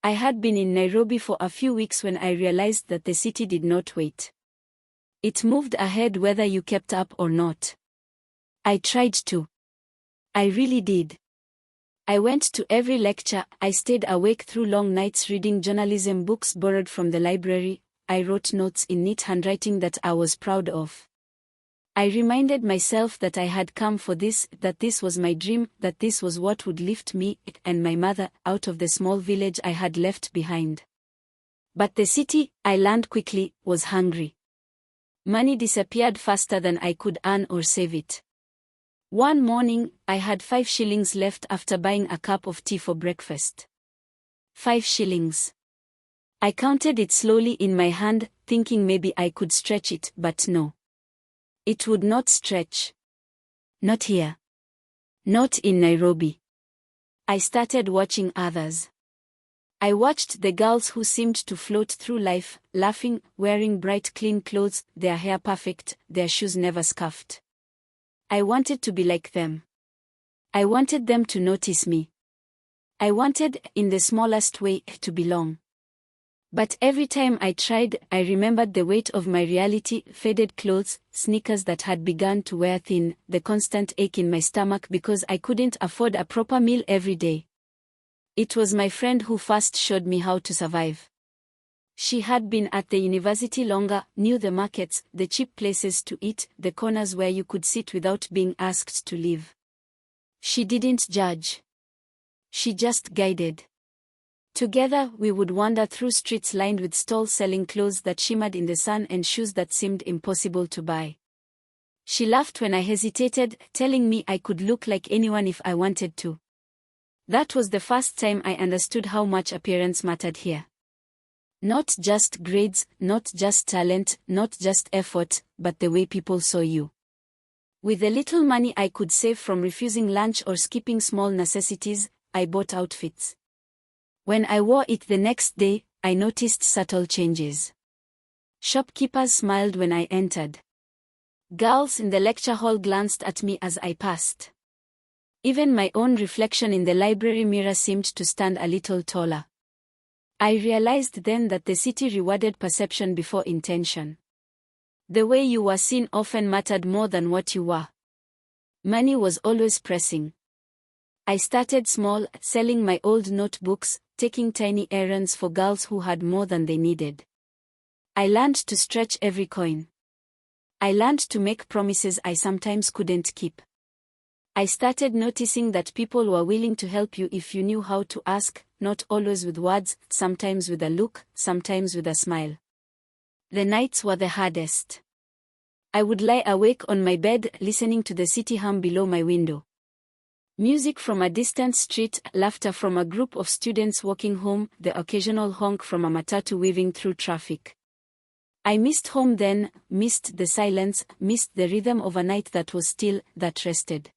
I had been in Nairobi for a few weeks when I realized that the city did not wait. It moved ahead whether you kept up or not. I tried to. I really did. I went to every lecture, I stayed awake through long nights reading journalism books borrowed from the library, I wrote notes in neat handwriting that I was proud of. I reminded myself that I had come for this, that this was my dream, that this was what would lift me and my mother out of the small village I had left behind. But the city, I learned quickly, was hungry. Money disappeared faster than I could earn or save it. One morning, I had 5 shillings left after buying a cup of tea for breakfast. 5 shillings. I counted it slowly in my hand, thinking maybe I could stretch it, but no. It would not stretch. Not here. Not in Nairobi. I started watching others. I watched the girls who seemed to float through life, laughing, wearing bright clean clothes, their hair perfect, their shoes never scuffed. I wanted to be like them. I wanted them to notice me. I wanted, in the smallest way, to belong. But every time I tried, I remembered the weight of my reality, faded clothes, sneakers that had begun to wear thin, the constant ache in my stomach because I couldn't afford a proper meal every day. It was my friend who first showed me how to survive. She had been at the university longer, knew the markets, the cheap places to eat, the corners where you could sit without being asked to leave. She didn't judge. She just guided. Together, we would wander through streets lined with stalls selling clothes that shimmered in the sun and shoes that seemed impossible to buy. She laughed when I hesitated, telling me I could look like anyone if I wanted to. That was the first time I understood how much appearance mattered here. Not just grades, not just talent, not just effort, but the way people saw you. With the little money I could save from refusing lunch or skipping small necessities, I bought outfits. When I wore it the next day, I noticed subtle changes. Shopkeepers smiled when I entered. Girls in the lecture hall glanced at me as I passed. Even my own reflection in the library mirror seemed to stand a little taller. I realized then that the city rewarded perception before intention. The way you were seen often mattered more than what you were. Money was always pressing. I started small, selling my old notebooks, taking tiny errands for girls who had more than they needed. I learned to stretch every coin. I learned to make promises I sometimes couldn't keep. I started noticing that people were willing to help you if you knew how to ask, not always with words, sometimes with a look, sometimes with a smile. The nights were the hardest. I would lie awake on my bed, listening to the city hum below my window. Music from a distant street, laughter from a group of students walking home, the occasional honk from a matatu weaving through traffic. I missed home then, missed the silence, missed the rhythm of a night that was still, that rested.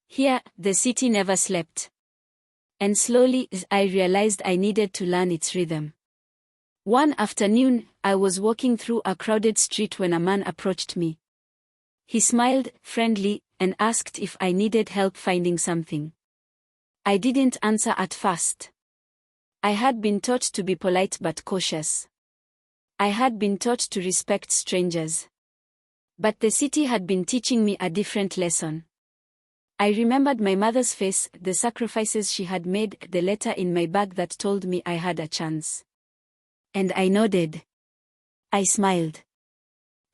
Here, the city never slept. And slowly, I realized I needed to learn its rhythm. One afternoon, I was walking through a crowded street when a man approached me. He smiled, friendly, and asked if I needed help finding something. I didn't answer at first. I had been taught to be polite but cautious. I had been taught to respect strangers. But the city had been teaching me a different lesson. I remembered my mother's face, the sacrifices she had made, the letter in my bag that told me I had a chance. And I nodded. I smiled.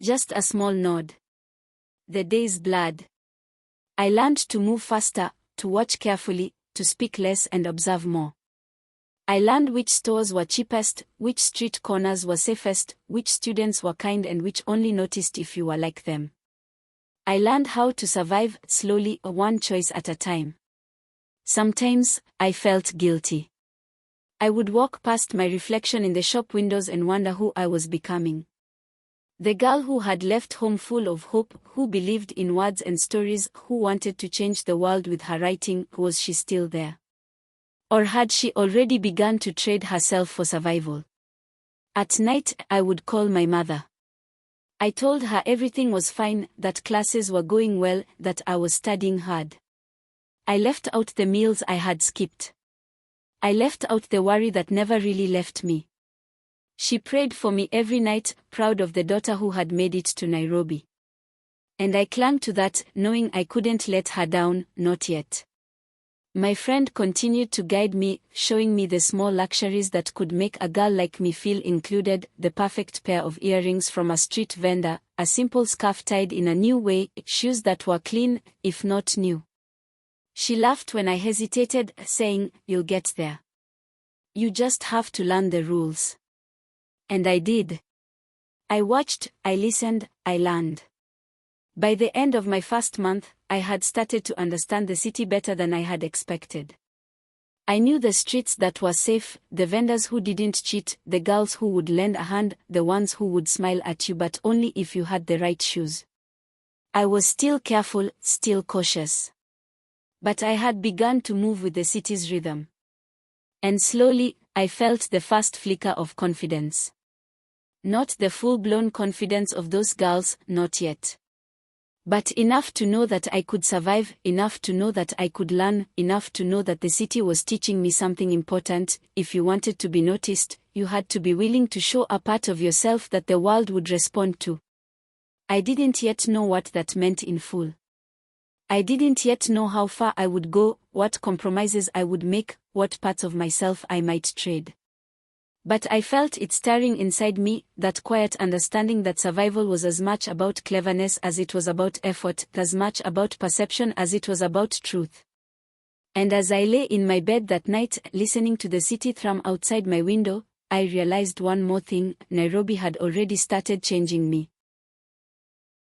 Just a small nod. The days blurred. I learned to move faster, to watch carefully, to speak less and observe more. I learned which stores were cheapest, which street corners were safest, which students were kind and which only noticed if you were like them. I learned how to survive, slowly, one choice at a time. Sometimes, I felt guilty. I would walk past my reflection in the shop windows and wonder who I was becoming. The girl who had left home full of hope, who believed in words and stories, who wanted to change the world with her writing, was she still there? Or had she already begun to trade herself for survival? At night, I would call my mother. I told her everything was fine, that classes were going well, that I was studying hard. I left out the meals I had skipped. I left out the worry that never really left me. She prayed for me every night, proud of the daughter who had made it to Nairobi. And I clung to that, knowing I couldn't let her down, not yet. My friend continued to guide me, showing me the small luxuries that could make a girl like me feel included, the perfect pair of earrings from a street vendor, a simple scarf tied in a new way, shoes that were clean, if not new. She laughed when I hesitated, saying, "You'll get there. You just have to learn the rules." And I did. I watched, I listened, I learned. By the end of my first month, I had started to understand the city better than I had expected. I knew the streets that were safe, the vendors who didn't cheat, the girls who would lend a hand, the ones who would smile at you but only if you had the right shoes. I was still careful, still cautious. But I had begun to move with the city's rhythm. And slowly, I felt the first flicker of confidence. Not the full-blown confidence of those girls, not yet. But enough to know that I could survive, enough to know that I could learn, enough to know that the city was teaching me something important. If you wanted to be noticed, you had to be willing to show a part of yourself that the world would respond to. I didn't yet know what that meant in full. I didn't yet know how far I would go, what compromises I would make, what parts of myself I might trade. But I felt it stirring inside me, that quiet understanding that survival was as much about cleverness as it was about effort, as much about perception as it was about truth. And as I lay in my bed that night, listening to the city thrum outside my window, I realized one more thing: Nairobi had already started changing me.